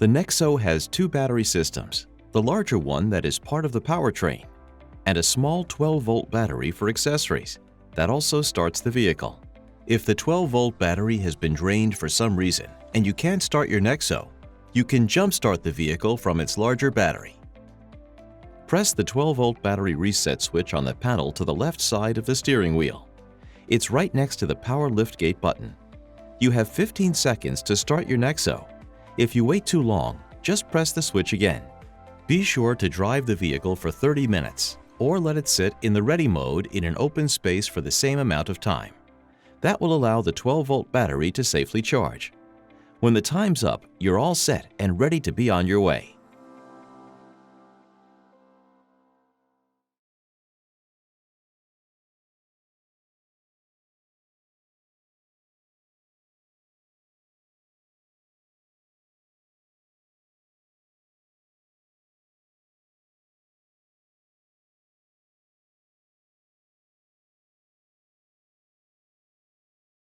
The NEXO has two battery systems, the larger one that is part of the powertrain, and a small 12-volt battery for accessories that also starts the vehicle. If the 12-volt battery has been drained for some reason and you can't start your NEXO, you can jump-start the vehicle from its larger battery. Press the 12-volt battery reset switch on the panel to the left side of the steering wheel. It's right next to the power liftgate button. You have 15 seconds to start your NEXO. If you wait too long, just press the switch again. Be sure to drive the vehicle for 30 minutes or let it sit in the ready mode in an open space for the same amount of time. That will allow the 12-volt battery to safely charge. When the time's up, you're all set and ready to be on your way.